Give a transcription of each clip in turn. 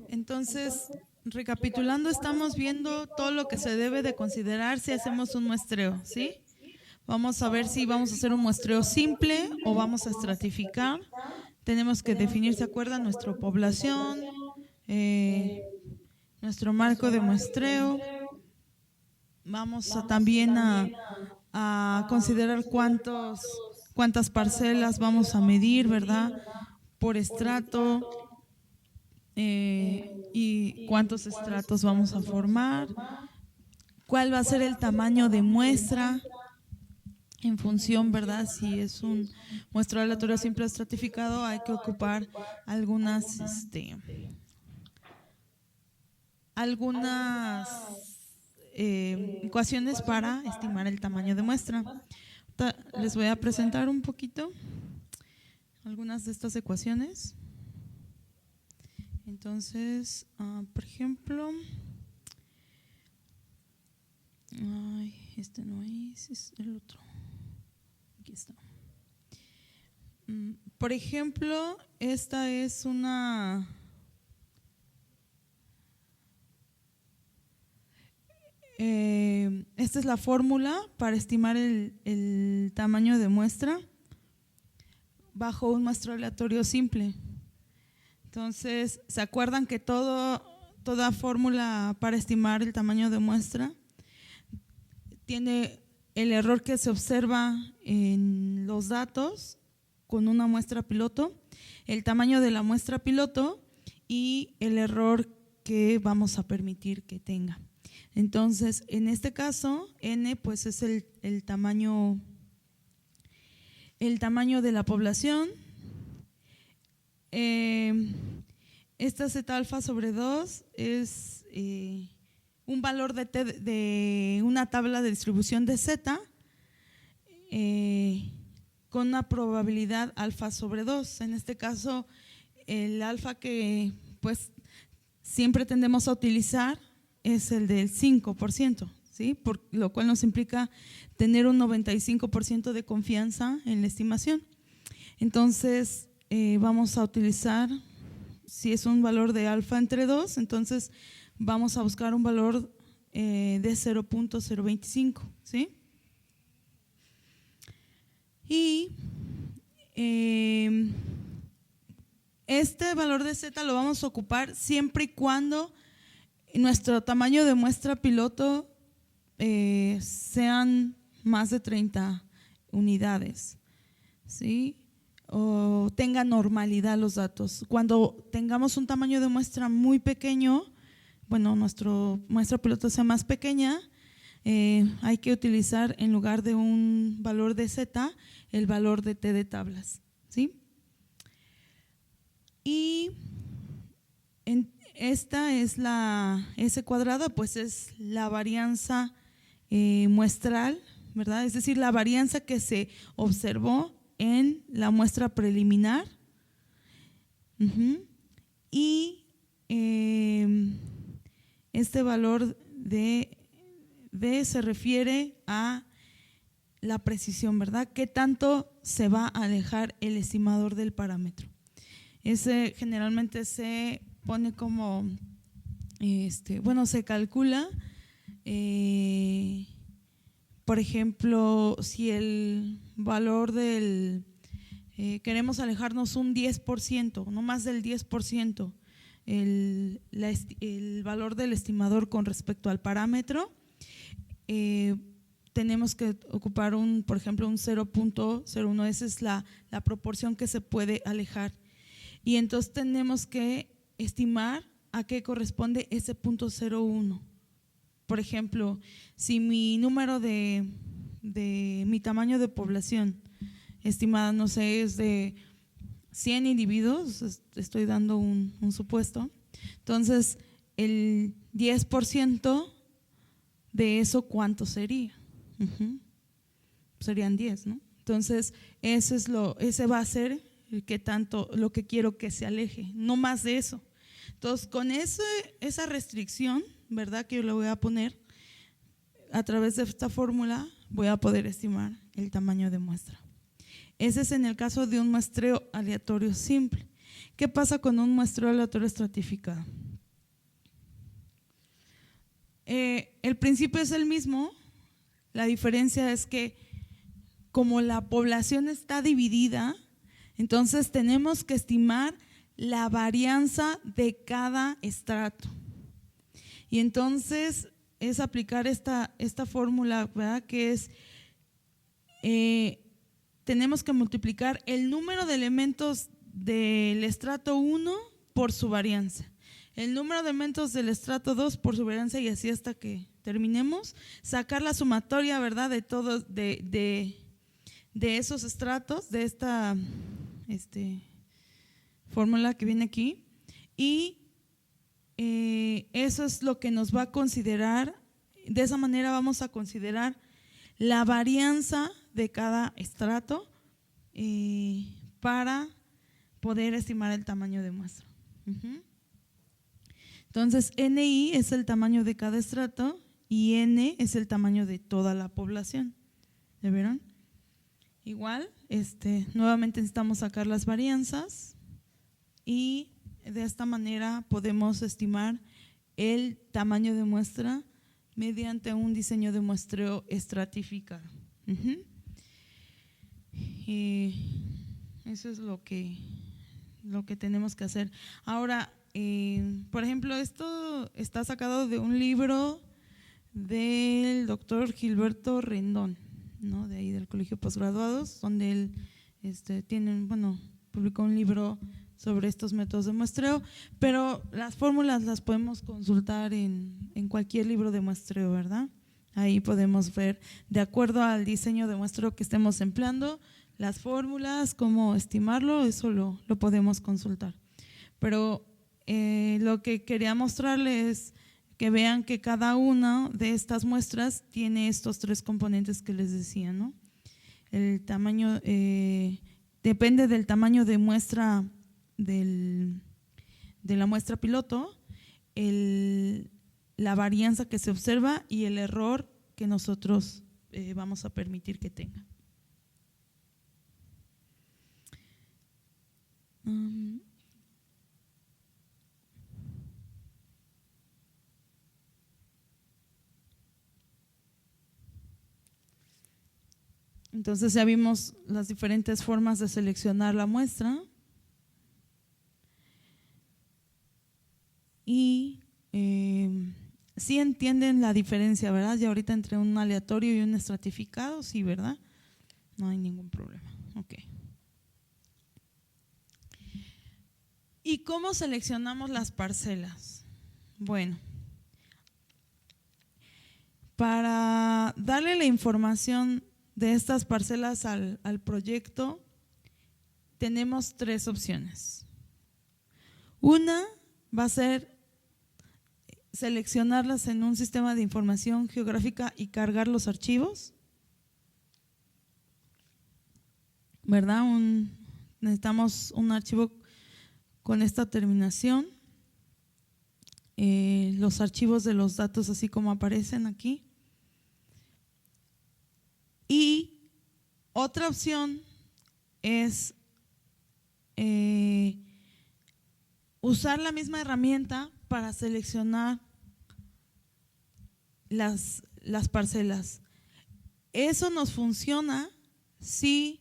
Entonces, recapitulando, estamos viendo todo lo que se debe de considerar si hacemos un muestreo, ¿sí? Vamos a ver si vamos a hacer un muestreo simple o vamos a estratificar. Tenemos que definir, ¿se acuerdan? Nuestra población, nuestro marco de muestreo. Vamos también a considerar cuántas parcelas vamos a medir, ¿verdad? Por estrato, y cuántos estratos vamos a formar, cuál va a ser el tamaño de muestra en función, ¿verdad? Si es un muestreo aleatorio simple estratificado, hay que ocupar algunas ecuaciones para estimar el tamaño de muestra. Les voy a presentar un poquito algunas de estas ecuaciones. Entonces, por ejemplo, este no es el otro. Aquí está. Por ejemplo, esta es esta es la fórmula para estimar el tamaño de muestra bajo un muestreo aleatorio simple. Entonces, ¿se acuerdan que toda fórmula para estimar el tamaño de muestra tiene el error que se observa en los datos con una muestra piloto, el tamaño de la muestra piloto y el error que vamos a permitir que tenga? Entonces, en este caso, N pues es el tamaño de la población. Esta zeta alfa sobre 2 es un valor de una tabla de distribución de zeta con una probabilidad alfa sobre 2. En este caso, el alfa que pues siempre tendemos a utilizar es el del 5%, ¿sí? Por lo cual nos implica tener un 95% de confianza en la estimación. Entonces, vamos a utilizar, si es un valor de alfa entre 2, entonces vamos a buscar un valor de 0.025, ¿sí? Y este valor de Z lo vamos a ocupar siempre y cuando nuestro tamaño de muestra piloto sean más de 30 unidades, ¿sí? O tenga normalidad los datos. Cuando tengamos un tamaño de muestra muy pequeño, bueno, nuestra muestra piloto sea más pequeña, hay que utilizar en lugar de un valor de Z, el valor de T de tablas, ¿sí? Y esta es la S cuadrada, pues es la varianza muestral, ¿verdad? Es decir, la varianza que se observó en la muestra preliminar. Y este valor de D se refiere a la precisión, ¿verdad? ¿Qué tanto se va a alejar el estimador del parámetro? Ese generalmente se pone como, bueno, se calcula, por ejemplo, si el valor queremos alejarnos un 10%, no más del 10%, el valor del estimador con respecto al parámetro, tenemos que ocupar por ejemplo, un 0.01, esa es la proporción que se puede alejar. Y entonces tenemos que estimar a qué corresponde ese 0.01. Por ejemplo, si mi número de mi tamaño de población estimada, no sé, es de 100 individuos, estoy dando un supuesto, entonces el 10% de eso, ¿cuánto sería? Serían 10, ¿no? Entonces, ese va a ser lo que quiero que se aleje, no más de eso. Entonces, con esa restricción, ¿verdad?, que yo le voy a poner, a través de esta fórmula voy a poder estimar el tamaño de muestra. Ese es en el caso de un muestreo aleatorio simple. ¿Qué pasa con un muestreo aleatorio estratificado? El principio es el mismo, la diferencia es que como la población está dividida, entonces tenemos que estimar la varianza de cada estrato. Y entonces es aplicar esta fórmula, ¿verdad? Que es, tenemos que multiplicar el número de elementos del estrato 1 por su varianza, el número de elementos del estrato 2 por su varianza y así hasta que terminemos, sacar la sumatoria, ¿verdad? De todos, de esos estratos, de esta fórmula que viene aquí, y eso es lo que nos va a considerar. De esa manera vamos a considerar la varianza de cada estrato para poder estimar el tamaño de muestra. Entonces, NI es el tamaño de cada estrato y N es el tamaño de toda la población. ¿Ya vieron? Igual, nuevamente necesitamos sacar las varianzas y de esta manera podemos estimar el tamaño de muestra mediante un diseño de muestreo estratificado. Y eso es lo que tenemos que hacer. Ahora, por ejemplo, esto está sacado de un libro del doctor Gilberto Rendón, ¿no? De ahí del Colegio de Postgraduados, donde él publicó un libro sobre estos métodos de muestreo, pero las fórmulas las podemos consultar en cualquier libro de muestreo, ¿verdad? Ahí podemos ver, de acuerdo al diseño de muestreo que estemos empleando, las fórmulas, cómo estimarlo, eso lo podemos consultar. Pero lo que quería mostrarles es que vean que cada una de estas muestras tiene estos tres componentes que les decía, ¿no? El tamaño depende del tamaño de muestra de la muestra piloto, la varianza que se observa y el error que nosotros vamos a permitir que tenga. Entonces ya vimos las diferentes formas de seleccionar la muestra y sí entienden la diferencia, ¿verdad? Ya ahorita entre un aleatorio y un estratificado, sí, ¿verdad? No hay ningún problema. Ok. ¿Y cómo seleccionamos las parcelas? Bueno, para darle la información de estas parcelas al proyecto, tenemos tres opciones. Una va a ser seleccionarlas en un sistema de información geográfica y cargar los archivos, ¿verdad? Necesitamos un archivo con esta terminación, los archivos de los datos así como aparecen aquí. Y otra opción es usar la misma herramienta para seleccionar las parcelas. Eso nos funciona si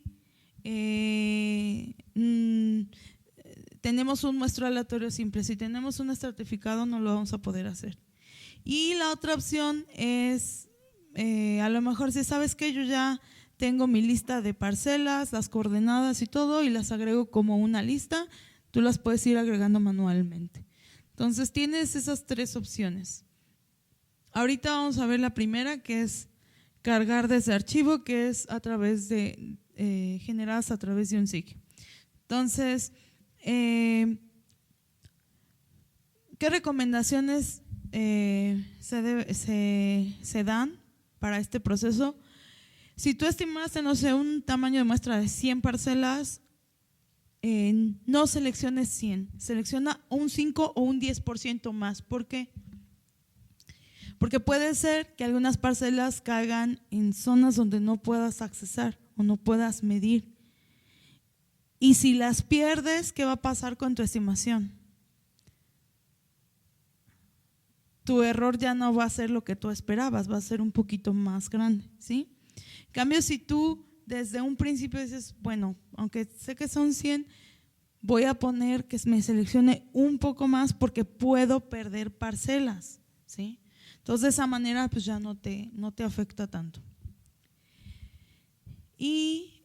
tenemos un muestreo aleatorio simple. Si tenemos un estratificado no lo vamos a poder hacer. Y la otra opción es a lo mejor si sabes que yo ya tengo mi lista de parcelas, las coordenadas y todo y las agrego como una lista, tú las puedes ir agregando manualmente. Entonces tienes esas tres opciones. Ahorita vamos a ver la primera, que es cargar desde archivo, que es a través de generadas a través de un SIG. Entonces, ¿qué recomendaciones se dan para este proceso? Si tú estimaste, no sé, un tamaño de muestra de 100 parcelas, no selecciones 100, selecciona un 5 o un 10% más. ¿Por qué? Porque puede ser que algunas parcelas caigan en zonas donde no puedas accesar o no puedas medir. Y si las pierdes, ¿qué va a pasar con tu estimación? Tu error ya no va a ser lo que tú esperabas, va a ser un poquito más grande, ¿sí? En cambio, si tú desde un principio dices, bueno, aunque sé que son 100, voy a poner que me seleccione un poco más porque puedo perder parcelas, ¿sí? Entonces de esa manera pues ya no te afecta tanto. Y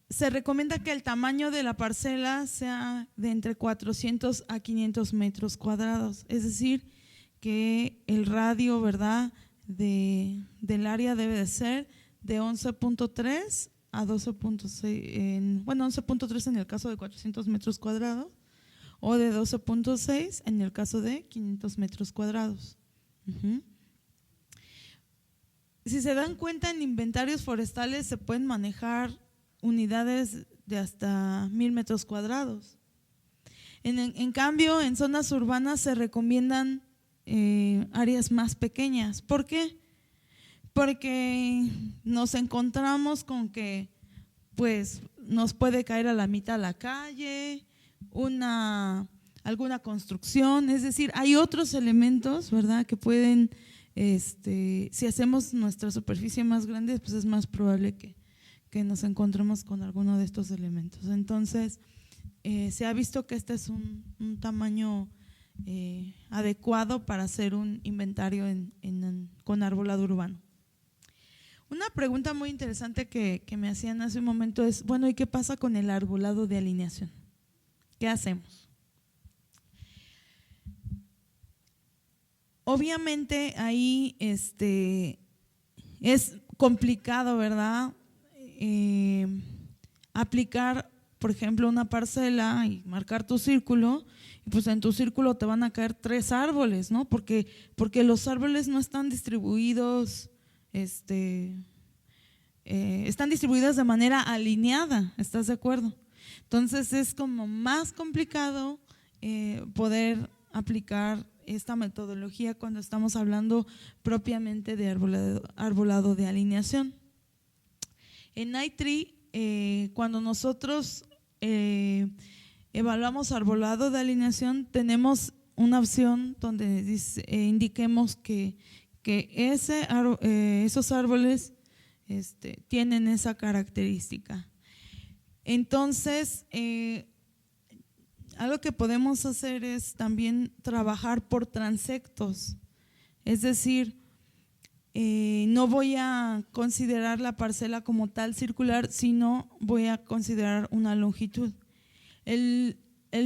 se recomienda que el tamaño de la parcela sea de entre 400 a 500 metros cuadrados, es decir, que el radio, ¿verdad?, del área debe de ser de 11.3 a 12.6, bueno, 11.3 en el caso de 400 metros cuadrados o de 12.6 en el caso de 500 metros cuadrados. Si se dan cuenta, en inventarios forestales se pueden manejar unidades de hasta 1000 metros cuadrados. En cambio, en zonas urbanas se recomiendan áreas más pequeñas. ¿Por qué? Porque nos encontramos con que pues nos puede caer a la mitad la calle, alguna construcción, es decir, hay otros elementos, ¿verdad?, que pueden, si hacemos nuestra superficie más grande, pues es más probable que nos encontremos con alguno de estos elementos. Entonces, se ha visto que este es un tamaño adecuado para hacer un inventario con arbolado urbano. Una pregunta muy interesante que me hacían hace un momento es, bueno, ¿y qué pasa con el arbolado de alineación? ¿Qué hacemos? Obviamente ahí es complicado, ¿verdad?, aplicar, por ejemplo, una parcela y marcar tu círculo, y pues en tu círculo te van a caer 3 árboles, ¿no? Porque los árboles no están distribuidos, están distribuidos de manera alineada, ¿estás de acuerdo? Entonces es como más complicado poder aplicar esta metodología cuando estamos hablando propiamente de arbolado de alineación. En iTree, cuando nosotros evaluamos arbolado de alineación, tenemos una opción donde indiquemos que esos árboles tienen esa característica. Entonces, algo que podemos hacer es también trabajar por transectos, es decir, no voy a considerar la parcela como tal circular, sino voy a considerar una longitud. El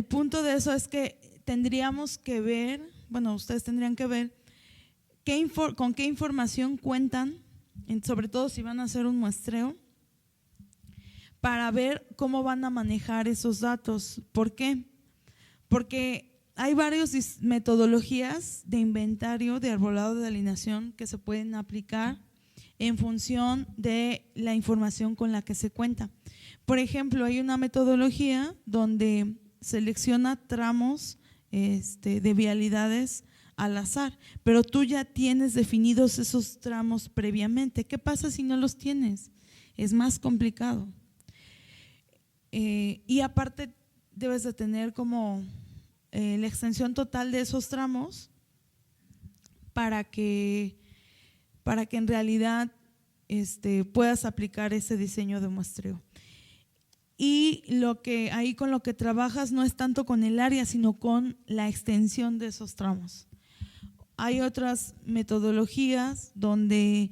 punto de eso es que tendríamos que ver, bueno, ustedes tendrían que ver con qué información cuentan, sobre todo si van a hacer un muestreo, para ver cómo van a manejar esos datos. ¿Por qué? Porque hay varias metodologías de inventario de arbolado de alineación que se pueden aplicar en función de la información con la que se cuenta. Por ejemplo, hay una metodología donde selecciona tramos de vialidades al azar, pero tú ya tienes definidos esos tramos previamente. ¿Qué pasa si no los tienes? Es más complicado. Y aparte debes de tener como la extensión total de esos tramos para que en realidad puedas aplicar ese diseño de muestreo. Y con lo que trabajas no es tanto con el área, sino con la extensión de esos tramos. Hay otras metodologías donde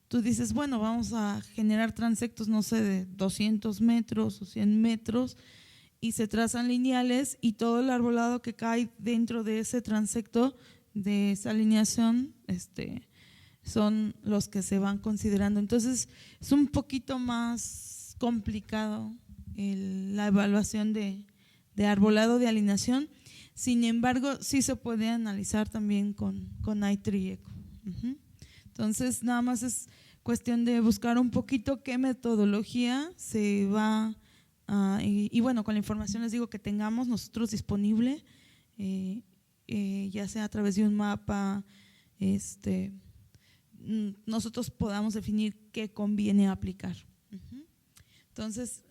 tú dices, bueno, vamos a generar transectos, no sé, de 200 metros o 100 metros, y se trazan lineales y todo el arbolado que cae dentro de ese transecto, de esa alineación, son los que se van considerando. Entonces es un poquito más complicado la evaluación de arbolado de alineación. Sin embargo, sí se puede analizar también con iTree Eco. Entonces nada más es cuestión de buscar un poquito qué metodología se va y bueno, con la información les digo que tengamos nosotros disponible, ya sea a través de un mapa, nosotros podamos definir qué conviene aplicar. Entonces,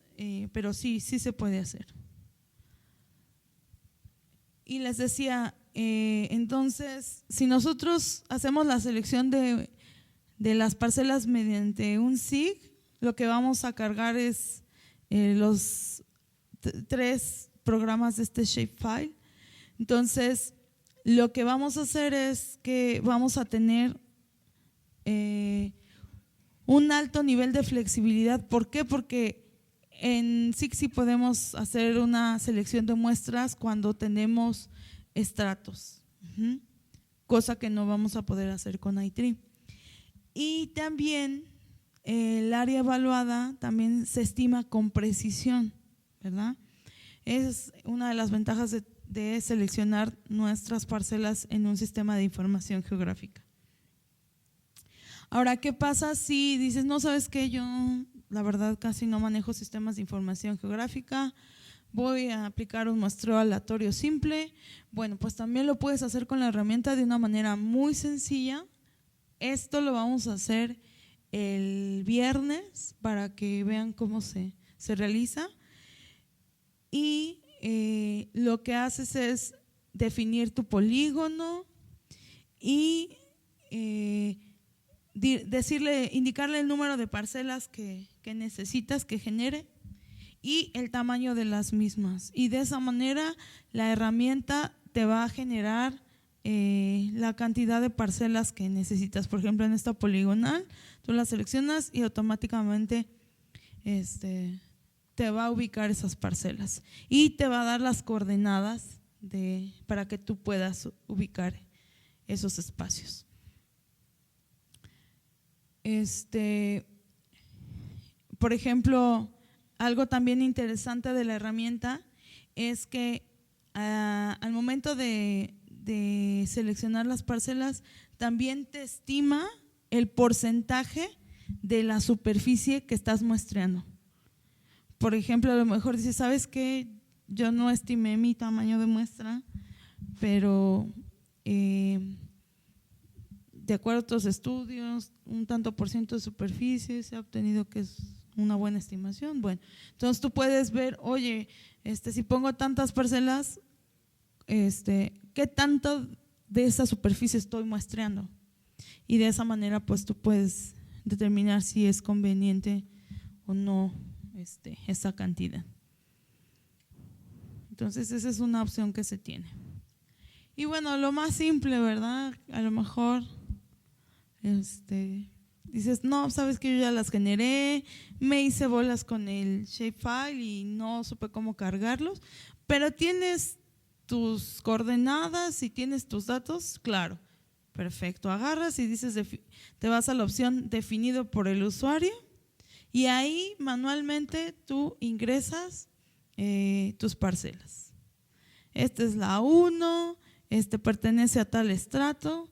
pero sí se puede hacer. Y les decía, entonces, si nosotros hacemos la selección de las parcelas mediante un SIG, lo que vamos a cargar es los 3 programas de este shapefile. Entonces, lo que vamos a hacer es que vamos a tener un alto nivel de flexibilidad. ¿Por qué? Porque en SIG sí podemos hacer una selección de muestras cuando tenemos estratos, cosa que no vamos a poder hacer con iTree. Y también el área evaluada también se estima con precisión, ¿verdad? Es una de las ventajas de seleccionar nuestras parcelas en un sistema de información geográfica. Ahora, ¿qué pasa si dices, no, sabes qué, yo la verdad casi no manejo sistemas de información geográfica, voy a aplicar un muestreo aleatorio simple? Bueno, pues también lo puedes hacer con la herramienta de una manera muy sencilla. Esto lo vamos a hacer el viernes para que vean cómo se realiza. Y lo que haces es definir tu polígono y indicarle el número de parcelas que necesitas que genere y el tamaño de las mismas. Y de esa manera la herramienta te va a generar la cantidad de parcelas que necesitas. Por ejemplo, en esta poligonal, tú la seleccionas y automáticamente te va a ubicar esas parcelas y te va a dar las coordenadas para que tú puedas ubicar esos espacios. Por ejemplo, algo también interesante de la herramienta es que al momento de seleccionar las parcelas, también te estima el porcentaje de la superficie que estás muestreando. Por ejemplo, a lo mejor dices, ¿sabes qué? Yo no estimé mi tamaño de muestra, pero de acuerdo a otros estudios, un tanto por ciento de superficie se ha obtenido que es una buena estimación. Bueno, entonces tú puedes ver, oye, si pongo tantas parcelas, ¿qué tanto de esa superficie estoy muestreando? Y de esa manera pues tú puedes determinar si es conveniente o no esa cantidad. Entonces esa es una opción que se tiene. Y bueno, lo más simple, ¿verdad? A lo mejor dices, no, sabes que yo ya las generé, me hice bolas con el shapefile y no supe cómo cargarlos, pero tienes tus coordenadas y tienes tus datos, claro, perfecto, agarras y dices, te vas a la opción definido por el usuario y ahí manualmente tú ingresas tus parcelas. Esta es la 1, pertenece a tal estrato,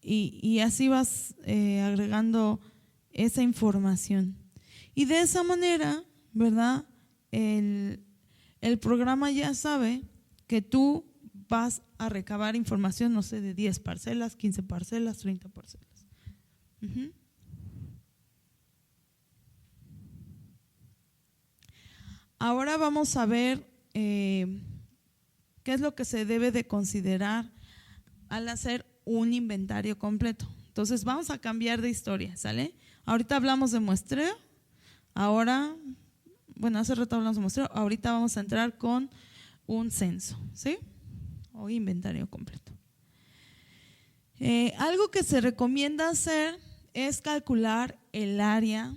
y así vas agregando esa información. Y de esa manera, ¿verdad? El programa ya sabe que tú vas a recabar información, no sé, de 10 parcelas, 15 parcelas, 30 parcelas. Ahora vamos a ver qué es lo que se debe de considerar al hacer un inventario completo. Entonces vamos a cambiar de historia, ¿sale? Ahorita hablamos de muestreo, ahora, bueno, hace rato hablamos de muestreo, ahorita vamos a entrar con un censo, ¿sí? O inventario completo. Algo que se recomienda hacer es calcular el área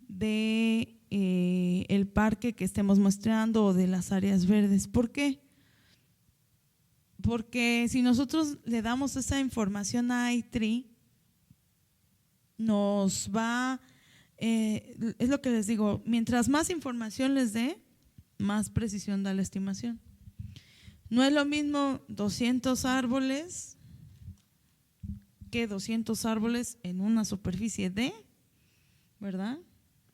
de el parque que estemos muestreando o de las áreas verdes. ¿Por qué? Porque si nosotros le damos esa información a iTree, nos va, es lo que les digo, mientras más información les dé, más precisión da la estimación. No es lo mismo 200 árboles que 200 árboles en una superficie de, ¿verdad?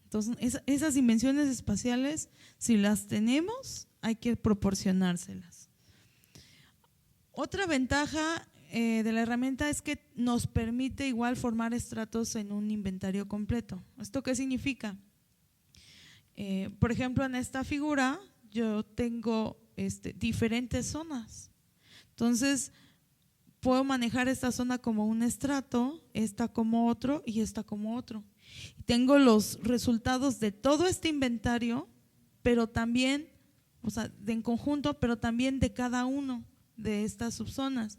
Entonces, esas dimensiones espaciales, si las tenemos, hay que proporcionárselas. Otra ventaja de la herramienta es que nos permite igual formar estratos en un inventario completo. ¿Esto qué significa? Por ejemplo, en esta figura yo tengo diferentes zonas. Entonces, puedo manejar esta zona como un estrato, esta como otro y esta como otro. Tengo los resultados de todo este inventario, pero también, o sea, en conjunto, pero también de cada uno de estas subzonas.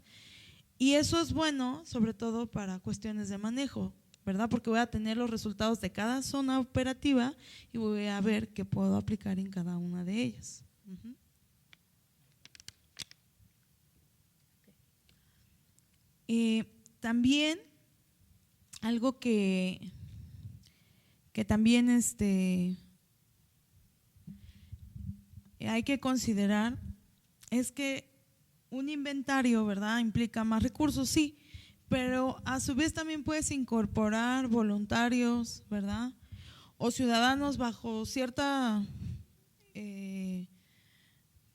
Y eso es bueno, sobre todo para cuestiones de manejo, ¿verdad? Porque voy a tener los resultados de cada zona operativa y voy a ver qué puedo aplicar en cada una de ellas. También algo que también hay que considerar es que un inventario, ¿verdad?, implica más recursos, sí, pero a su vez también puedes incorporar voluntarios, ¿verdad?, o ciudadanos bajo cierta,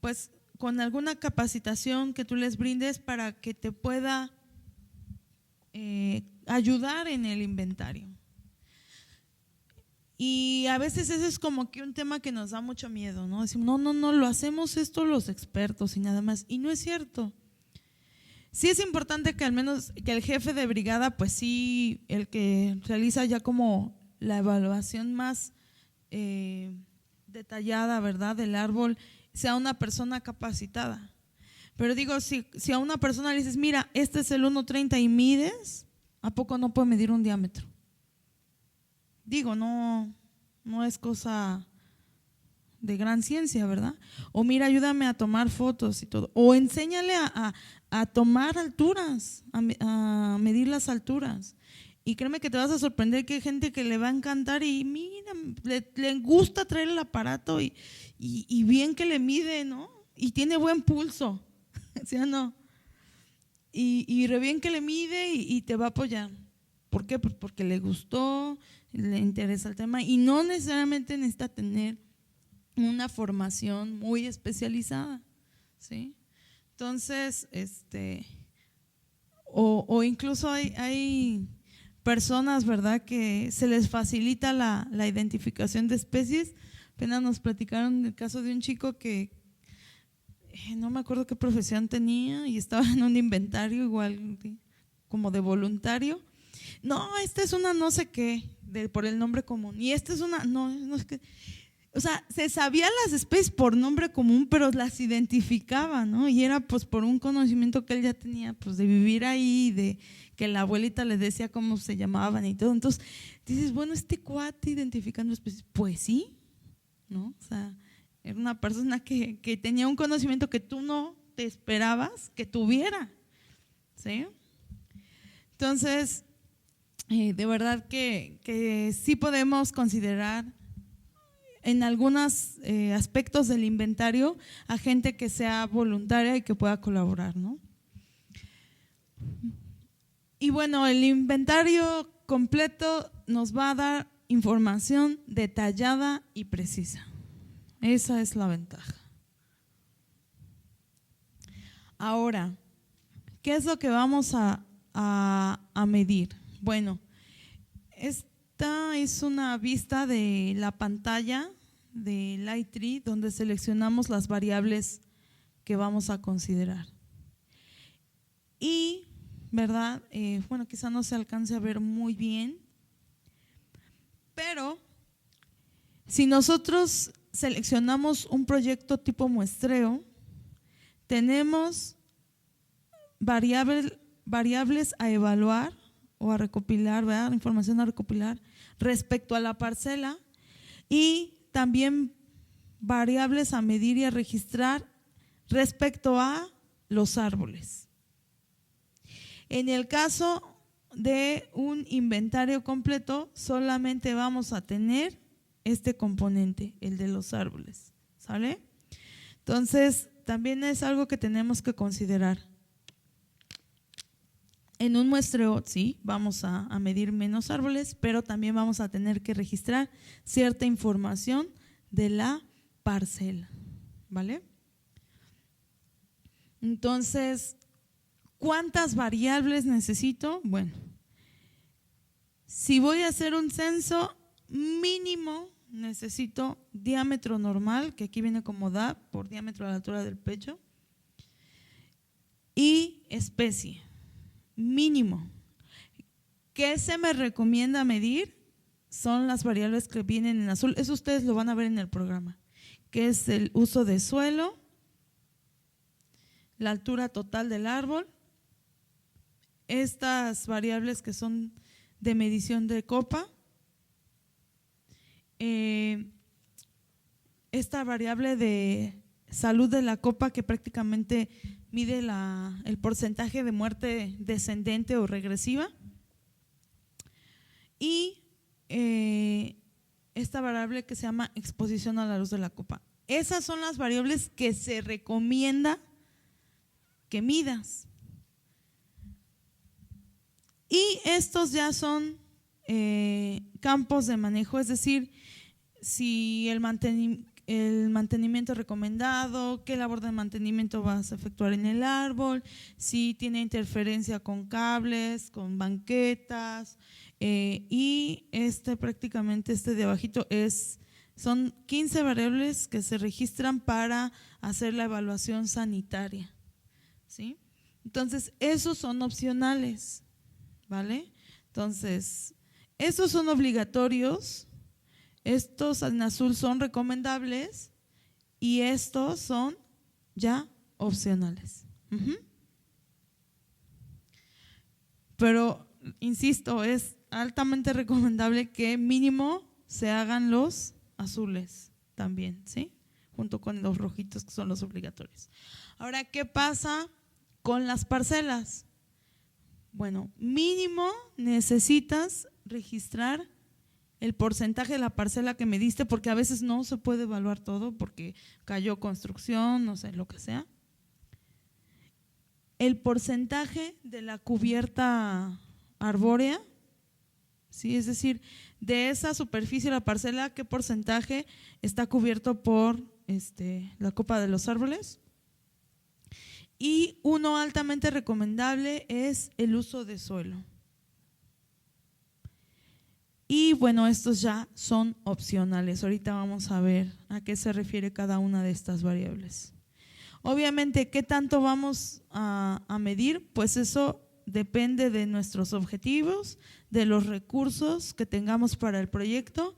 pues con alguna capacitación que tú les brindes para que te pueda ayudar en el inventario. Y a veces eso es como que un tema que nos da mucho miedo, ¿no? Decimos, no, lo hacemos esto los expertos y nada más. Y no es cierto. Sí es importante que al menos que el jefe de brigada, pues sí, el que realiza ya como la evaluación más detallada, ¿verdad?, del árbol, sea una persona capacitada. Pero digo, si a una persona le dices, mira, este es el 1.30 y mides, ¿a poco no puede medir un diámetro? Digo, no es cosa de gran ciencia, ¿verdad? O mira, ayúdame a tomar fotos y todo. O enséñale a tomar alturas, a medir las alturas. Y créeme que te vas a sorprender que hay gente que le va a encantar y mira, le gusta traer el aparato y bien que le mide, ¿no? Y tiene buen pulso, ¿sí o no? Y re bien que le mide y te va a apoyar. ¿Por qué? Pues porque le gustó, le interesa el tema y no necesariamente necesita tener una formación muy especializada, ¿sí? Entonces, o incluso hay personas, ¿verdad?, que se les facilita la identificación de especies. Apenas nos platicaron el caso de un chico que no me acuerdo qué profesión tenía y estaba en un inventario igual como de voluntario. No, esta es una no sé qué, por el nombre común. Y esta es una, no es que… O sea, se sabían las especies por nombre común, pero las identificaba, ¿no? Y era pues por un conocimiento que él ya tenía, pues de vivir ahí, de que la abuelita le decía cómo se llamaban y todo. Entonces dices, bueno, este cuate identificando especies, pues sí, ¿no? O sea, era una persona que tenía un conocimiento que tú no te esperabas que tuviera, ¿sí? Entonces, de verdad que sí podemos considerar en algunos aspectos del inventario a gente que sea voluntaria y que pueda colaborar, ¿no? Y bueno, el inventario completo nos va a dar información detallada y precisa. Esa es la ventaja. Ahora, ¿qué es lo que vamos a medir? Bueno, esta es una vista de la pantalla de Lightree donde seleccionamos las variables que vamos a considerar. Y, ¿verdad? Bueno, quizá no se alcance a ver muy bien, pero si nosotros seleccionamos un proyecto tipo muestreo, tenemos variables a evaluar o a recopilar, ¿verdad?, información a recopilar respecto a la parcela y también variables a medir y a registrar respecto a los árboles. En el caso de un inventario completo, solamente vamos a tener este componente, el de los árboles, ¿sale? Entonces, también es algo que tenemos que considerar. En un muestreo, sí, vamos a medir menos árboles, pero también vamos a tener que registrar cierta información de la parcela, ¿vale? Entonces, ¿Cuántas variables necesito? Bueno, si voy a hacer un censo, mínimo necesito diámetro normal, que aquí viene como DA, por diámetro a la altura del pecho, y especie, mínimo. ¿Qué se me recomienda medir? Son las variables que vienen en azul, eso ustedes lo van a ver en el programa, que es el uso de suelo, la altura total del árbol, estas variables que son de medición de copa, esta variable de salud de la copa que prácticamente mide el porcentaje de muerte descendente o regresiva, y esta variable que se llama exposición a la luz de la copa. Esas son las variables que se recomienda que midas. Y estos ya son campos de manejo, es decir, si el mantenimiento recomendado, qué labor de mantenimiento vas a efectuar en el árbol, si tiene interferencia con cables, con banquetas, y prácticamente de abajito son 15 variables que se registran para hacer la evaluación sanitaria, ¿sí? Entonces, esos son opcionales, ¿vale? Entonces, estos son obligatorios, estos en azul son recomendables y estos son ya opcionales. Pero, insisto, es altamente recomendable que mínimo se hagan los azules también, ¿sí? Junto con los rojitos que son los obligatorios. Ahora, ¿qué pasa con las parcelas? Bueno, mínimo necesitas registrar el porcentaje de la parcela que me diste, porque a veces no se puede evaluar todo porque cayó construcción, no sé, lo que sea. El porcentaje de la cubierta arbórea, ¿sí? Es decir, de esa superficie de la parcela, ¿qué porcentaje está cubierto por la copa de los árboles? Y uno altamente recomendable es el uso de suelo. Y bueno, estos ya son opcionales. Ahorita vamos a ver a qué se refiere cada una de estas variables. Obviamente, ¿qué tanto vamos a medir? Pues eso depende de nuestros objetivos, de los recursos que tengamos para el proyecto,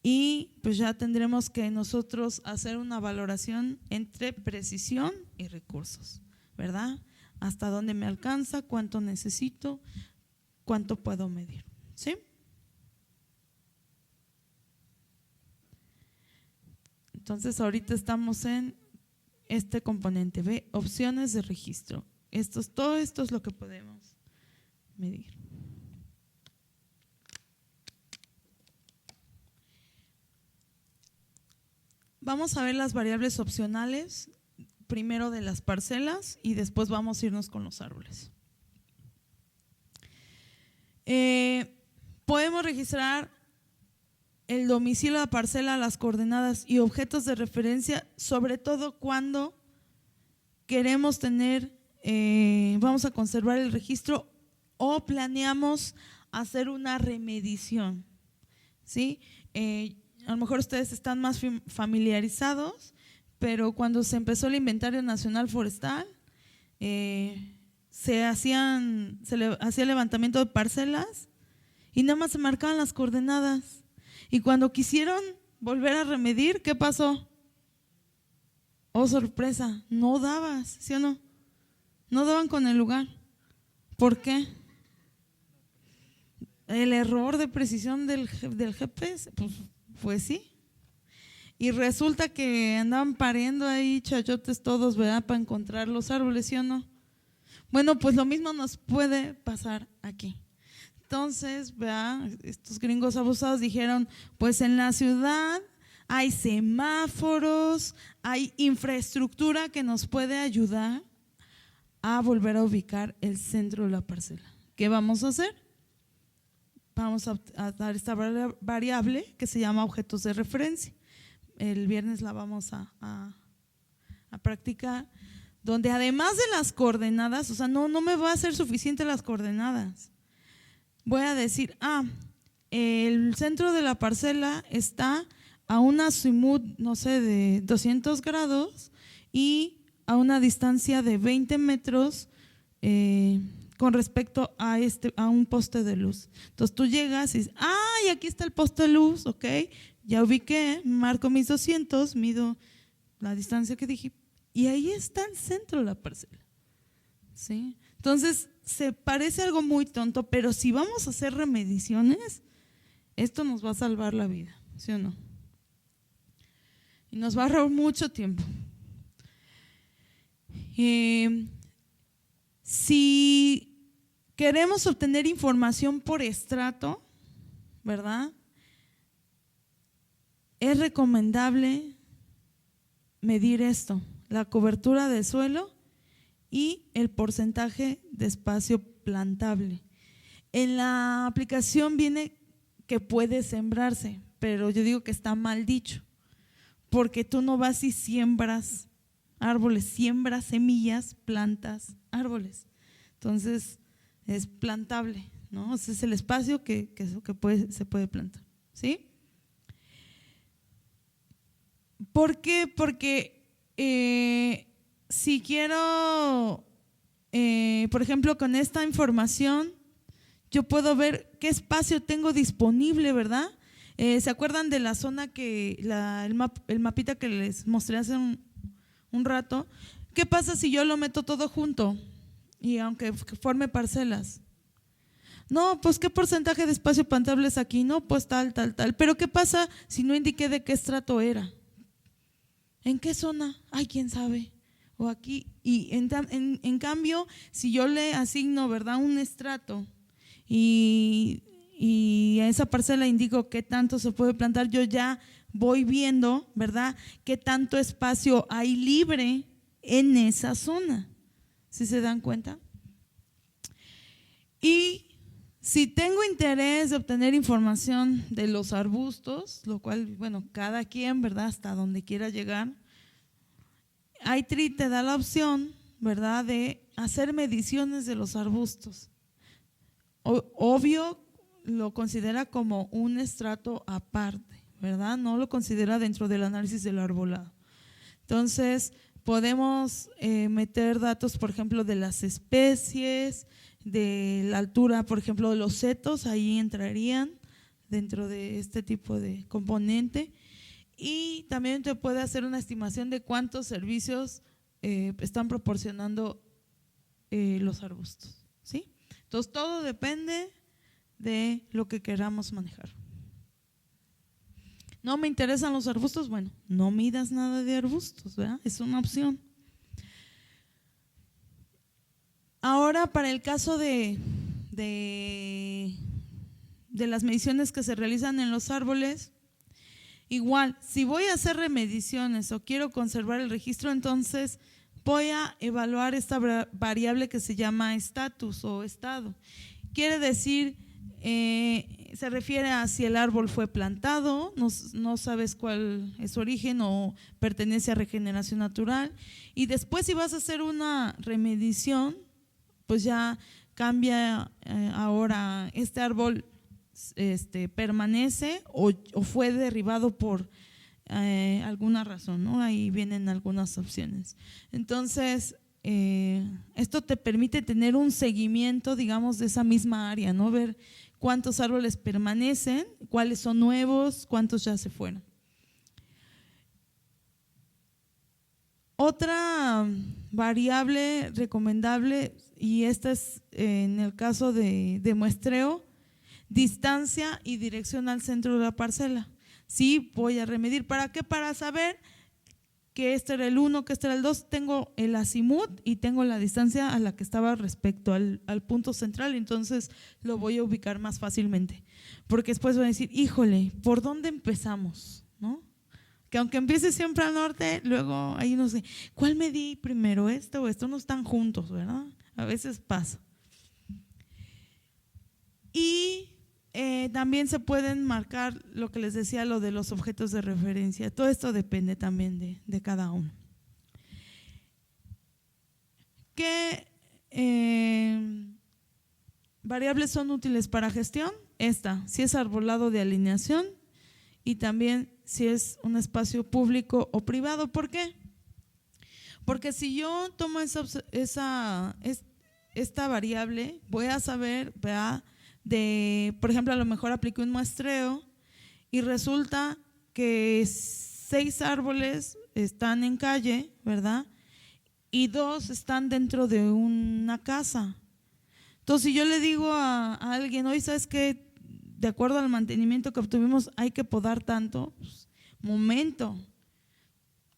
y pues ya tendremos que nosotros hacer una valoración entre precisión y recursos, ¿verdad? Hasta dónde me alcanza, cuánto necesito, cuánto puedo medir, ¿sí? Entonces ahorita estamos en este componente, ¿ve? Opciones de registro. Todo esto es lo que podemos medir. Vamos a ver las variables opcionales, primero de las parcelas y después vamos a irnos con los árboles. Podemos registrar el domicilio de la parcela, las coordenadas y objetos de referencia, sobre todo cuando queremos vamos a conservar el registro o planeamos hacer una remedición, ¿sí? A lo mejor ustedes están más familiarizados, pero cuando se empezó el Inventario Nacional Forestal, se hacía levantamiento de parcelas y nada más se marcaban las coordenadas. Y cuando quisieron volver a remedir, ¿qué pasó? Oh, sorpresa, no dabas, ¿sí o no? No daban con el lugar. ¿Por qué? El error de precisión del GPS, pues sí. Y resulta que andaban pariendo ahí chayotes todos, ¿verdad? Para encontrar los árboles, ¿sí o no? Bueno, pues lo mismo nos puede pasar aquí. Entonces, ¿verdad? Estos gringos abusados dijeron, pues en la ciudad hay semáforos, hay infraestructura que nos puede ayudar a volver a ubicar el centro de la parcela. ¿Qué vamos a hacer? Vamos a dar esta variable que se llama objetos de referencia. El viernes la vamos a practicar, donde además de las coordenadas, o sea, no me va a ser suficiente las coordenadas. Voy a decir, el centro de la parcela está a un azimut, no sé, de 200 grados y a una distancia de 20 metros con respecto a un poste de luz. Entonces tú llegas y dices, y aquí está el poste de luz, ok, ya ubiqué, marco mis 200, mido la distancia que dije y ahí está el centro de la parcela, ¿sí? Entonces se parece algo muy tonto, pero si vamos a hacer remediciones, esto nos va a salvar la vida, ¿sí o no? Y nos va a ahorrar mucho tiempo. Si queremos obtener información por estrato, ¿verdad? Es recomendable medir esto, la cobertura de suelo y el porcentaje de espacio plantable. En la aplicación viene que puede sembrarse, pero yo digo que está mal dicho, porque tú no vas y siembras árboles, siembras semillas, plantas, árboles. Entonces es plantable, ¿no? Ese es el espacio que se puede plantar, ¿sí? ¿Por qué? Porque si quiero, por ejemplo, con esta información, yo puedo ver qué espacio tengo disponible, ¿verdad? ¿Se acuerdan de la zona el mapita que les mostré hace un rato? ¿Qué pasa si yo lo meto todo junto y aunque forme parcelas? No, pues ¿qué porcentaje de espacio plantable es aquí? No, pues tal. Pero ¿qué pasa si no indiqué de qué estrato era? ¿En qué zona? ¿Quién sabe? O aquí. Y en cambio, si yo le asigno, ¿verdad?, un estrato y a esa parcela indico qué tanto se puede plantar, yo ya voy viendo, ¿verdad?, qué tanto espacio hay libre en esa zona. ¿Sí se dan cuenta? Y si tengo interés de obtener información de los arbustos, lo cual, bueno, cada quien, ¿verdad?, hasta donde quiera llegar, iTree te da la opción, ¿verdad?, de hacer mediciones de los arbustos. Obvio, lo considera como un estrato aparte, ¿verdad? No lo considera dentro del análisis del arbolado. Entonces, podemos meter datos, por ejemplo, de las especies, de la altura, por ejemplo, de los setos, ahí entrarían dentro de este tipo de componente. Y también te puede hacer una estimación de cuántos servicios están proporcionando los arbustos, ¿sí? Entonces todo depende de lo que queramos manejar. ¿No me interesan los arbustos? Bueno, no midas nada de arbustos, ¿verdad? Es una opción. Ahora, para el caso de las mediciones que se realizan en los árboles, igual, si voy a hacer remediciones o quiero conservar el registro, entonces voy a evaluar esta variable que se llama estatus o estado. Quiere decir, se refiere a si el árbol fue plantado, no sabes cuál es su origen o pertenece a regeneración natural. Y después, si vas a hacer una remedición, pues ya cambia ahora, este árbol permanece o fue derribado por alguna razón, ¿no? Ahí vienen algunas opciones. Entonces, esto te permite tener un seguimiento, digamos, de esa misma área, ¿no? Ver cuántos árboles permanecen, cuáles son nuevos, cuántos ya se fueron. Otra variable recomendable, y esta es en el caso de muestreo, distancia y dirección al centro de la parcela. Sí, voy a remedir. ¿Para qué? Para saber que este era el 1, que este era el 2, tengo el azimut y tengo la distancia a la que estaba respecto al punto central, entonces lo voy a ubicar más fácilmente. Porque después voy a decir, híjole, ¿por dónde empezamos? ¿No? Que aunque empiece siempre al norte, luego ahí no sé, ¿cuál medí primero, este o esto? No están juntos, ¿verdad? A veces pasa. Y también se pueden marcar lo que les decía, lo de los objetos de referencia. Todo esto depende también de cada uno. ¿Qué variables son útiles para gestión? Si es arbolado de alineación y también si es un espacio público o privado. ¿Por qué? Porque si yo tomo esta variable, voy a saber, ¿verdad? Por ejemplo, a lo mejor apliqué un muestreo y resulta que 6 árboles están en calle, ¿verdad? Y 2 están dentro de una casa. Entonces, si yo le digo a alguien, oye, ¿sabes qué? De acuerdo al mantenimiento que obtuvimos, hay que podar tanto. Pues, momento,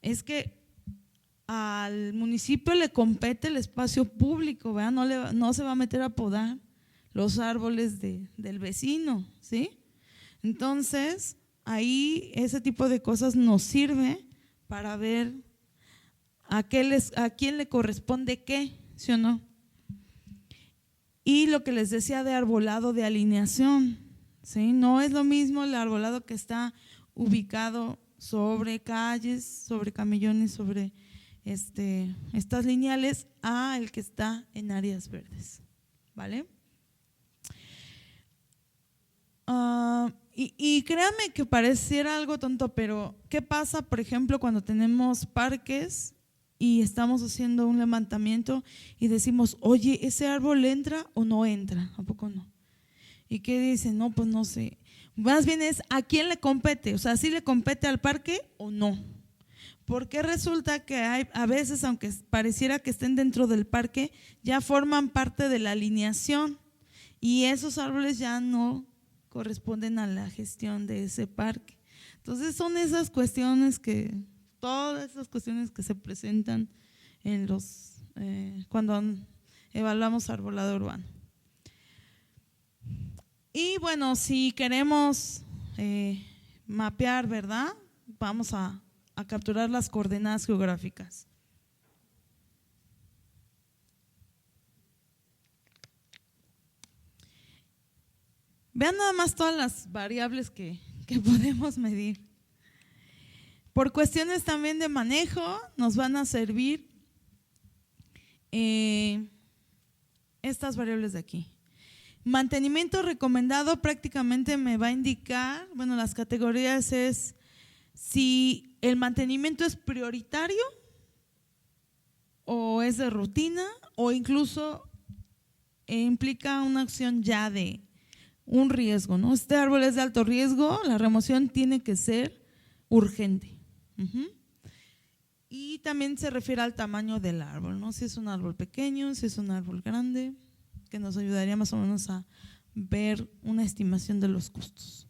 es que al municipio le compete el espacio público, ¿verdad? No se va a meter a podar los árboles del vecino, ¿sí? Entonces, ahí ese tipo de cosas nos sirve para ver a quién le corresponde qué, ¿sí o no? Y lo que les decía de arbolado de alineación, ¿sí? No es lo mismo el arbolado que está ubicado sobre calles, sobre camellones, sobre estas lineales, a el que está en áreas verdes, ¿vale? Y créanme que pareciera algo tonto, pero ¿qué pasa, por ejemplo, cuando tenemos parques y estamos haciendo un levantamiento y decimos, oye, ¿ese árbol entra o no entra? ¿A poco no? ¿Y qué dicen? No, pues no sé. Más bien es ¿a quién le compete? O sea, ¿sí le compete al parque o no? Porque resulta que a veces, aunque pareciera que estén dentro del parque, ya forman parte de la alineación y esos árboles ya no corresponden a la gestión de ese parque. Entonces son todas esas cuestiones que se presentan en cuando evaluamos arbolado urbano. Y bueno, si queremos mapear, ¿verdad? Vamos a capturar las coordenadas geográficas. Vean nada más todas las variables que podemos medir. Por cuestiones también de manejo nos van a servir estas variables de aquí. Mantenimiento recomendado prácticamente me va a indicar, bueno, las categorías es si el mantenimiento es prioritario o es de rutina o incluso implica una acción ya de un riesgo, ¿no? Este árbol es de alto riesgo, la remoción tiene que ser urgente. Y también se refiere al tamaño del árbol, ¿no? Si es un árbol pequeño, si es un árbol grande, que nos ayudaría más o menos a ver una estimación de los costos.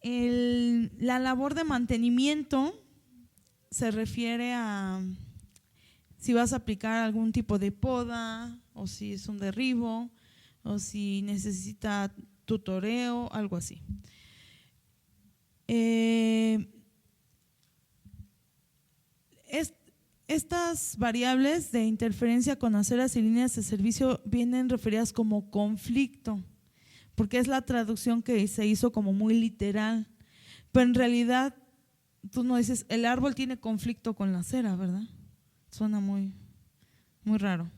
La labor de mantenimiento se refiere a si vas a aplicar algún tipo de poda o si es un derribo o si necesita tutoreo, algo así. Estas variables de interferencia con aceras y líneas de servicio vienen referidas como conflicto, porque es la traducción que se hizo como muy literal, pero en realidad tú no dices el árbol tiene conflicto con la acera, ¿verdad? Suena muy, muy raro.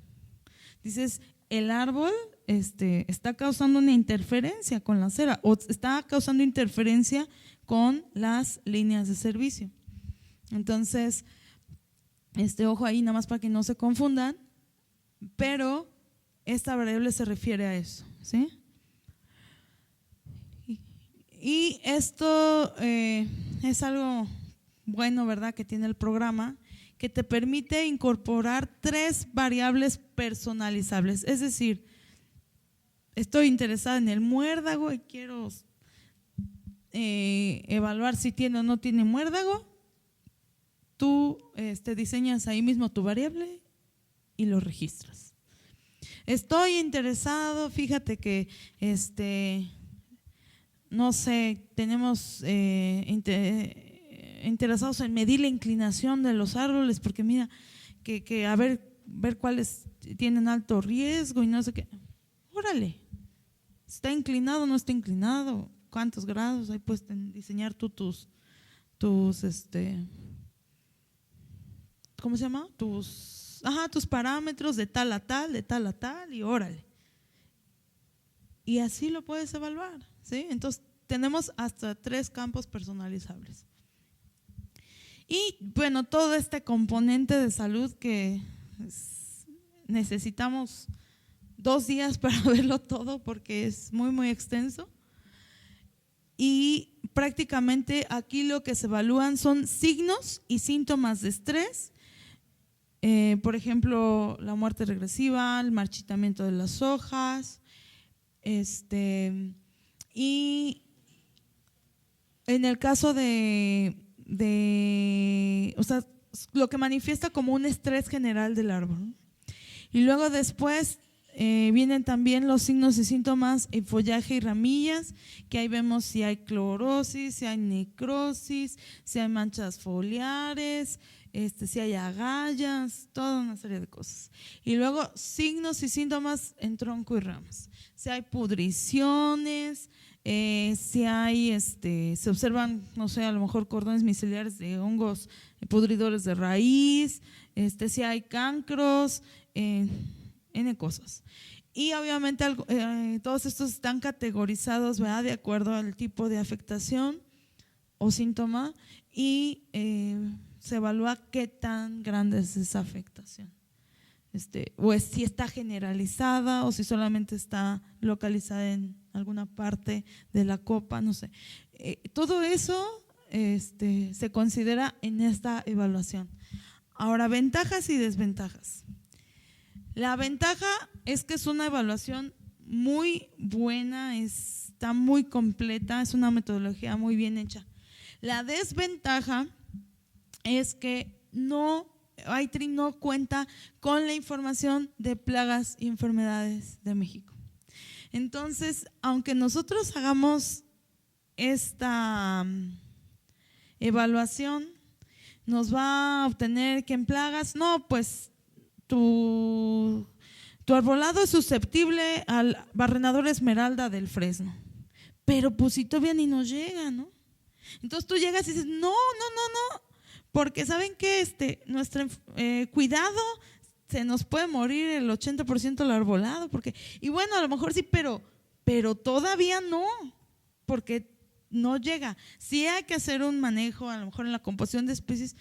Dices el árbol está causando una interferencia con la acera o está causando interferencia con las líneas de servicio. Entonces, ojo ahí nada más para que no se confundan, pero esta variable se refiere a eso, ¿sí? Y esto es algo bueno, ¿verdad?, que tiene el programa, que te permite incorporar 3 variables personalizables. Es decir, estoy interesada en el muérdago y quiero evaluar si tiene o no tiene muérdago. Tú diseñas ahí mismo tu variable y lo registras. Estoy interesado, fíjate que no sé, tenemos interesados en medir la inclinación de los árboles, porque mira, que a ver cuáles tienen alto riesgo y no sé qué. Órale, ¿está inclinado o no está inclinado? ¿Cuántos grados? Ahí puedes diseñar tú tus ¿cómo se llama? Tus tus parámetros de tal a tal, de tal a tal y órale. Y así lo puedes evaluar, ¿sí? Entonces tenemos hasta 3 campos personalizables. Y bueno, todo este componente de salud que necesitamos 2 días para verlo todo porque es muy, muy extenso. Y prácticamente aquí lo que se evalúan son signos y síntomas de estrés. Por ejemplo, la muerte regresiva, el marchitamiento de las hojas, y en el caso o sea, lo que manifiesta como un estrés general del árbol, ¿no? Y luego después vienen también los signos y síntomas en follaje y ramillas, que ahí vemos si hay clorosis, si hay necrosis, si hay manchas foliares, si hay agallas, toda una serie de cosas. Y luego signos y síntomas en tronco y ramas, si hay pudriciones, si hay, se observan, no sé, a lo mejor cordones miceliares de hongos pudridores de raíz, si hay cancros, N cosas. Y obviamente todos estos están categorizados, ¿verdad?, de acuerdo al tipo de afectación o síntoma y se evalúa qué tan grande es esa afectación. O si está generalizada o si solamente está localizada en alguna parte de la copa, no sé. Todo eso se considera en esta evaluación. Ahora, ventajas y desventajas. La ventaja es que es una evaluación muy buena, está muy completa, es una metodología muy bien hecha. La desventaja es que ITRI no cuenta con la información de plagas y enfermedades de México. Entonces, aunque nosotros hagamos esta evaluación, nos va a obtener que en plagas, no, pues tu arbolado es susceptible al barrenador esmeralda del fresno, pero pues si todavía ni nos llega, ¿no? Entonces tú llegas y dices, no, porque saben que nuestro cuidado se nos puede morir el 80% del arbolado, y bueno, a lo mejor sí, pero todavía no, porque no llega. Sí hay que hacer un manejo, a lo mejor en la composición de especies,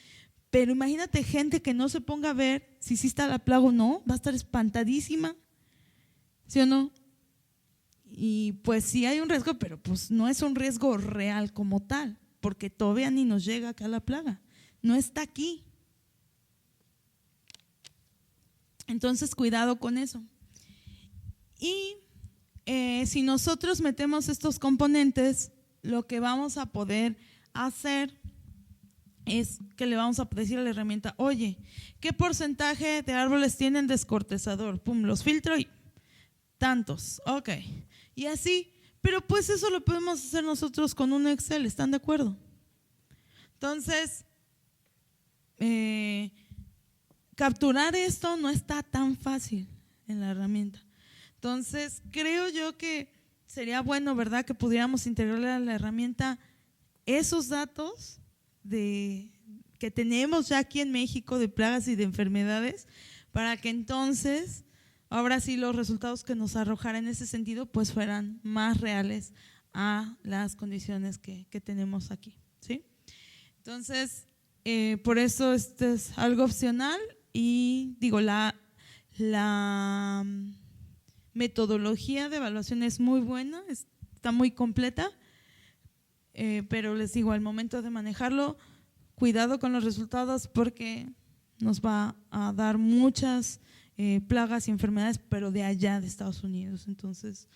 pero imagínate gente que no se ponga a ver si sí está la plaga o no, va a estar espantadísima, ¿sí o no? Y pues sí hay un riesgo, pero pues no es un riesgo real como tal, porque todavía ni nos llega acá la plaga, no está aquí. Entonces, cuidado con eso. Y si nosotros metemos estos componentes, lo que vamos a poder hacer es que le vamos a decir a la herramienta, oye, ¿qué porcentaje de árboles tienen descortezador? Pum, los filtro y tantos, ok. Y así, pero pues eso lo podemos hacer nosotros con un Excel, ¿están de acuerdo? Entonces, capturar esto no está tan fácil en la herramienta. Entonces, creo yo que sería bueno, ¿verdad?, que pudiéramos integrarle a la herramienta esos datos que tenemos ya aquí en México de plagas y de enfermedades, para que entonces, ahora sí, los resultados que nos arrojara en ese sentido, pues fueran más reales a las condiciones que tenemos aquí, ¿sí? Entonces, por eso esto es algo opcional y digo, la metodología de evaluación es muy buena, está muy completa, pero les digo, al momento de manejarlo, cuidado con los resultados porque nos va a dar muchas plagas y enfermedades, pero de allá de Estados Unidos. Entonces,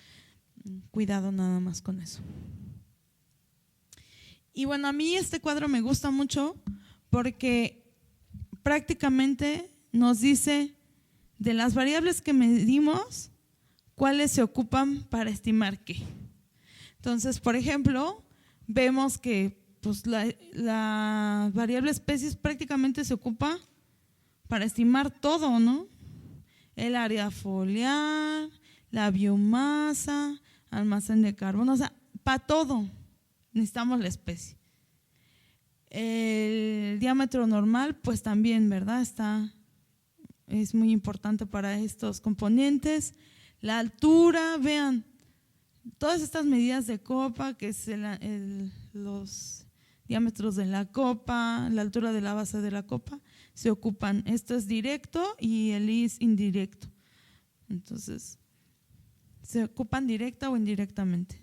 cuidado nada más con eso. Y bueno, a mí este cuadro me gusta mucho porque prácticamente nos dice de las variables que medimos, cuáles se ocupan para estimar qué. Entonces, por ejemplo, vemos que pues la variable especies prácticamente se ocupa para estimar todo, ¿no? El área foliar, la biomasa, almacén de carbono, o sea, para todo necesitamos la especie. El diámetro normal, pues también, ¿verdad? Está es muy importante para estos componentes. La altura, vean, todas estas medidas de copa, que es los diámetros de la copa, la altura de la base de la copa, se ocupan. Esto es directo y el I es indirecto. Entonces, se ocupan directa o indirectamente.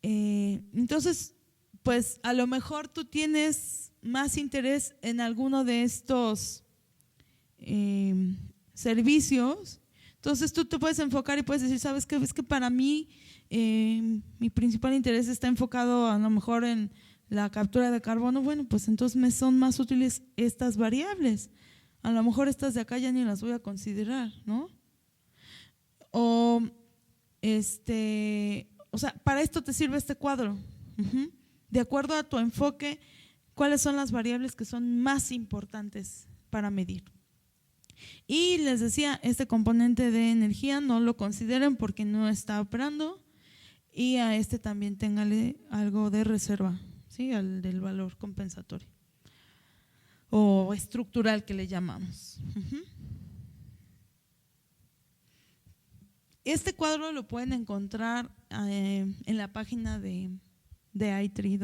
Entonces, pues a lo mejor tú tienes más interés en alguno de estos servicios. Entonces tú te puedes enfocar y puedes decir, ¿sabes qué? Es que para mí mi principal interés está enfocado a lo mejor en la captura de carbono. Bueno, pues entonces me son más útiles estas variables. A lo mejor estas de acá ya ni las voy a considerar, ¿no? O sea, para esto te sirve este cuadro. De acuerdo a tu enfoque, ¿cuáles son las variables que son más importantes para medir? Y les decía, este componente de energía no lo consideren porque no está operando, y a este también téngale algo de reserva, ¿sí? Al del valor compensatorio o estructural que le llamamos. Este cuadro lo pueden encontrar en la página de ITRI,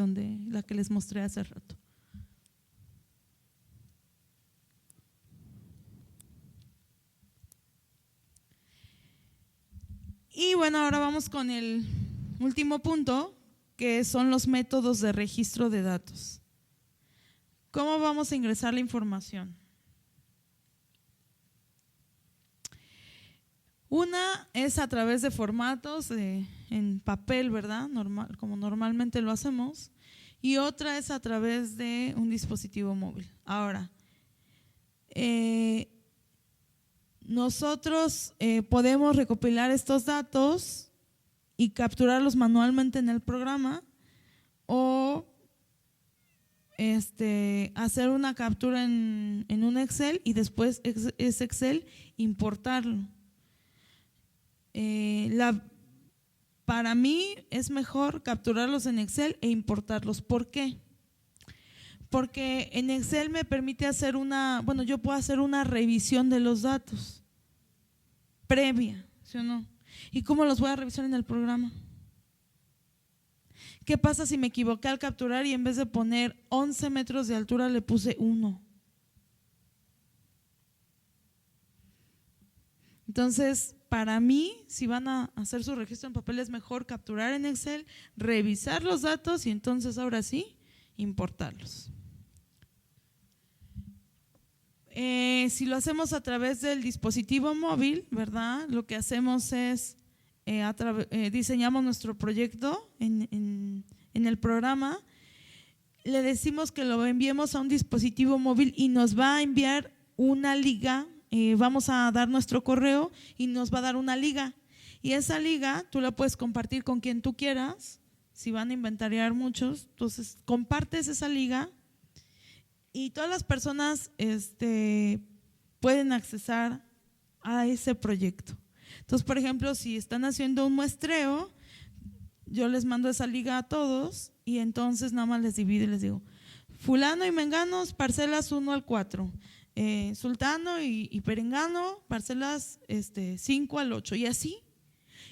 la que les mostré hace rato. Y bueno, ahora vamos con el último punto, que son los métodos de registro de datos. ¿Cómo vamos a ingresar la información? Una es a través de formatos en papel, ¿verdad? Como normalmente lo hacemos. Y otra es a través de un dispositivo móvil. Ahora, nosotros podemos recopilar estos datos y capturarlos manualmente en el programa, o hacer una captura en un Excel y después ese Excel importarlo. Para mí es mejor capturarlos en Excel e importarlos. ¿Por qué? Porque en Excel me permite hacer yo puedo hacer una revisión de los datos previa, ¿sí o no? ¿Y cómo los voy a revisar en el programa? ¿Qué pasa si me equivoqué al capturar y en vez de poner 11 metros de altura le puse 1? Entonces, para mí, si van a hacer su registro en papel, es mejor capturar en Excel, revisar los datos y entonces ahora sí, importarlos. Si lo hacemos a través del dispositivo móvil, ¿verdad? Lo que hacemos es diseñamos nuestro proyecto en el programa, le decimos que lo enviemos a un dispositivo móvil y nos va a enviar una liga. Vamos a dar nuestro correo y nos va a dar una liga, y esa liga tú la puedes compartir con quien tú quieras. Si van a inventariar muchos, entonces compartes esa liga y todas las personas pueden accesar a ese proyecto. Entonces, por ejemplo, si están haciendo un muestreo, yo les mando esa liga a todos y entonces nada más les divido y les digo: fulano y menganos, parcelas 1 al 4, sultano y perengano, parcelas 5 al 8, y así.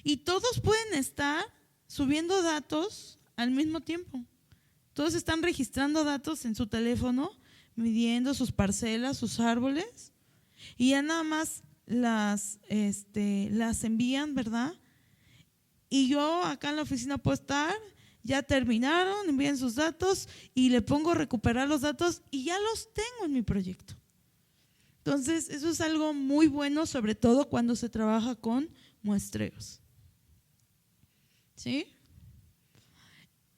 Y todos pueden estar subiendo datos al mismo tiempo. Todos están registrando datos en su teléfono, midiendo sus parcelas, sus árboles, y ya nada más las envían, ¿verdad? Y yo acá en la oficina puedo estar, ya terminaron, envían sus datos y le pongo recuperar los datos y ya los tengo en mi proyecto. Entonces, eso es algo muy bueno, sobre todo cuando se trabaja con muestreos. ¿Sí?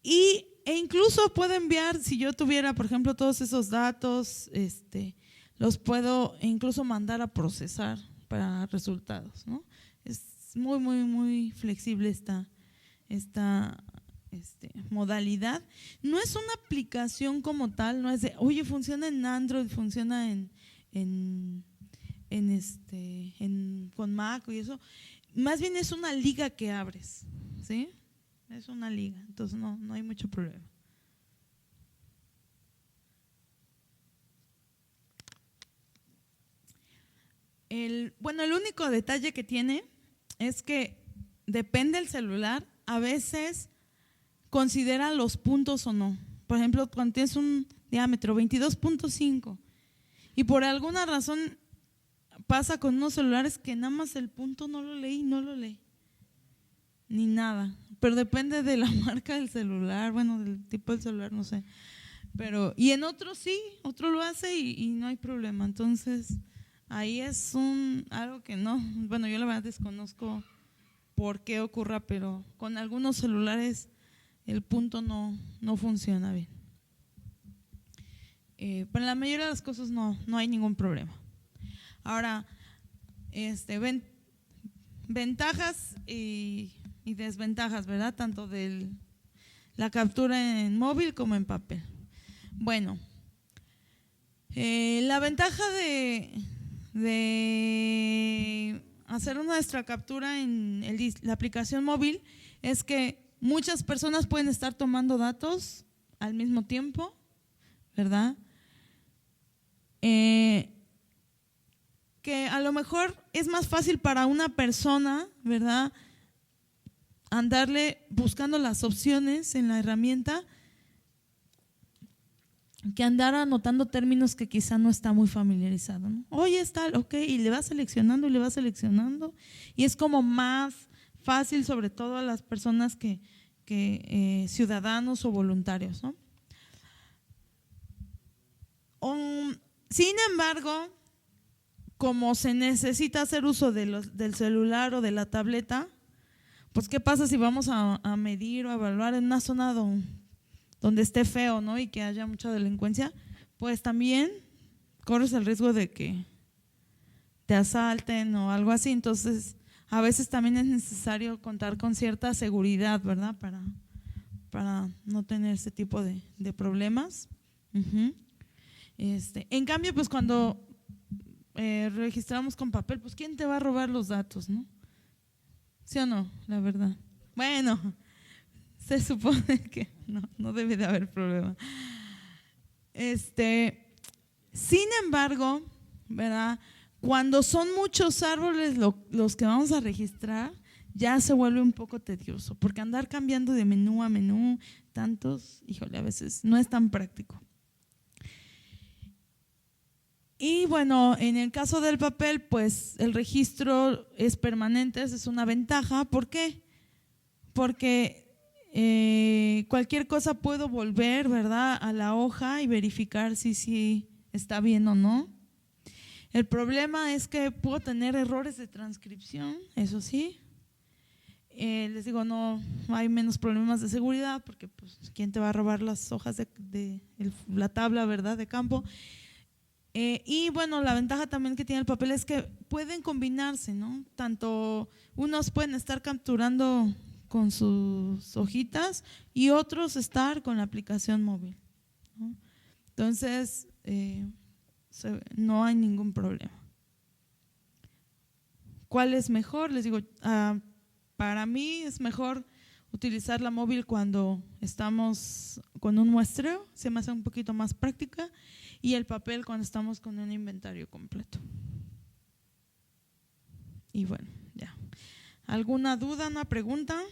E incluso puedo enviar, si yo tuviera, por ejemplo, todos esos datos, los puedo incluso mandar a procesar para resultados, ¿no? Es muy, muy, muy flexible esta modalidad. No es una aplicación como tal, no es de, oye, funciona en Android, funciona con Mac y eso. Más bien es una liga que abres, ¿sí? Es una liga, entonces no hay mucho problema. Bueno, el único detalle que tiene es que depende del celular, a veces considera los puntos o no. Por ejemplo, cuando tienes un diámetro 22.5 y por alguna razón pasa con unos celulares que nada más el punto no lo lee, ni nada. Pero depende de la marca del celular, bueno, del tipo del celular, no sé. Pero, y en otros sí, otro lo hace y no hay problema. Entonces, ahí es algo que no, bueno, yo la verdad desconozco por qué ocurra, pero con algunos celulares el punto no funciona bien. Pero en la mayoría de las cosas no hay ningún problema. Ahora, ventajas y desventajas, ¿verdad? Tanto de la captura en móvil como en papel. Bueno, la ventaja de hacer nuestra captura en la aplicación móvil es que muchas personas pueden estar tomando datos al mismo tiempo, ¿verdad? Que a lo mejor es más fácil para una persona, ¿verdad?, andarle buscando las opciones en la herramienta que andar anotando términos que quizá no está muy familiarizado, ¿no? Oye, está, ok, y le va seleccionando y es como más fácil, sobre todo a las personas que ciudadanos o voluntarios, ¿no? Sin embargo, como se necesita hacer uso del celular o de la tableta, pues ¿qué pasa si vamos a medir o a evaluar en una zona donde esté feo, ¿no?, y que haya mucha delincuencia? Pues también corres el riesgo de que te asalten o algo así. Entonces, a veces también es necesario contar con cierta seguridad, ¿verdad?, para no tener ese tipo de problemas. En cambio, pues cuando registramos con papel, pues ¿quién te va a robar los datos, no? ¿Sí o no? La verdad. Bueno, se supone que no debe de haber problema. Sin embargo, ¿verdad?, cuando son muchos árboles los que vamos a registrar, ya se vuelve un poco tedioso, porque andar cambiando de menú a menú tantos, híjole, a veces no es tan práctico. Y bueno, en el caso del papel, pues el registro es permanente, esa es una ventaja. ¿Por qué? Porque cualquier cosa puedo volver, ¿verdad?, a la hoja y verificar si está bien o no. El problema es que puedo tener errores de transcripción, eso sí. Les digo, no hay menos problemas de seguridad, porque pues ¿quién te va a robar las hojas de la tabla, ¿verdad?, de campo? Y bueno, la ventaja también que tiene el papel es que pueden combinarse, ¿no? Tanto unos pueden estar capturando con sus hojitas y otros estar con la aplicación móvil, ¿no? Entonces, no hay ningún problema. ¿Cuál es mejor? Les digo, para mí es mejor utilizar la móvil cuando estamos con un muestreo, se me hace un poquito más práctica, y el papel cuando estamos con un inventario completo. Y bueno, ya. ¿Alguna duda, una pregunta?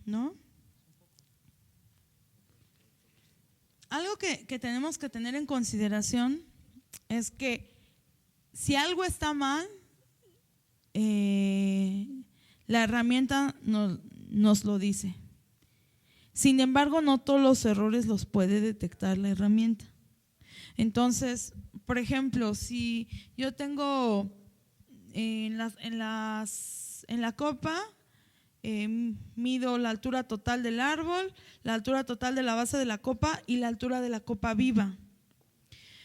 ¿No? Algo que tenemos que tener en consideración es que si algo está mal, la herramienta nos lo dice. Sin embargo, no todos los errores los puede detectar la herramienta. Entonces, por ejemplo, si yo tengo en la copa, mido la altura total del árbol, la altura total de la base de la copa y la altura de la copa viva.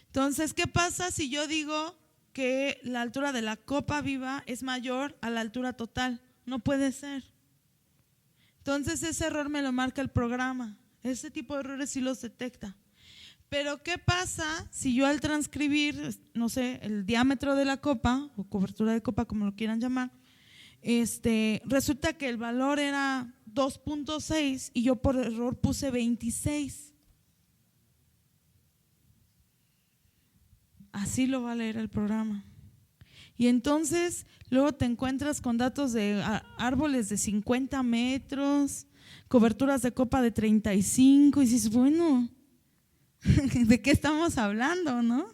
Entonces, ¿qué pasa si yo digo que la altura de la copa viva es mayor a la altura total? No puede ser. Entonces ese error me lo marca el programa. Ese tipo de errores sí los detecta. Pero ¿qué pasa si yo al transcribir, no sé, el diámetro de la copa o cobertura de copa, como lo quieran llamar, resulta que el valor era 2.6 y yo por error puse 26. Así lo va a leer el programa. Y entonces luego te encuentras con datos de árboles de 50 metros, coberturas de copa de 35 y dices, bueno, ¿de qué estamos hablando, no?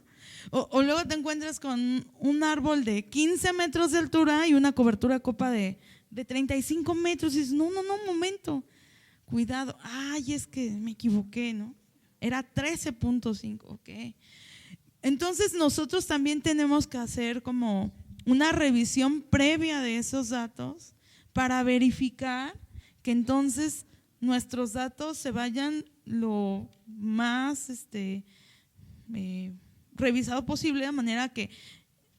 O luego te encuentras con un árbol de 15 metros de altura y una cobertura de copa de 35 metros y dices, no, un momento, cuidado, ay, es que me equivoqué, ¿no? Era 13.5, ok. Entonces nosotros también tenemos que hacer como una revisión previa de esos datos para verificar que entonces nuestros datos se vayan lo más revisado posible, de manera que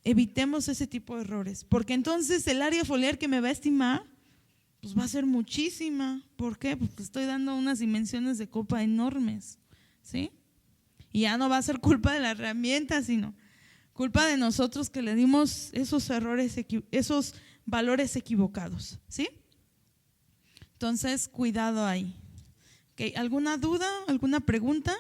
evitemos ese tipo de errores, porque entonces el área foliar que me va a estimar pues va a ser muchísima. ¿Por qué? Porque estoy dando unas dimensiones de copa enormes, ¿sí? Y ya no va a ser culpa de la herramienta, sino culpa de nosotros que le dimos esos errores, esos valores equivocados, ¿sí? Entonces, cuidado ahí. ¿Okay? ¿Alguna duda? ¿Alguna pregunta?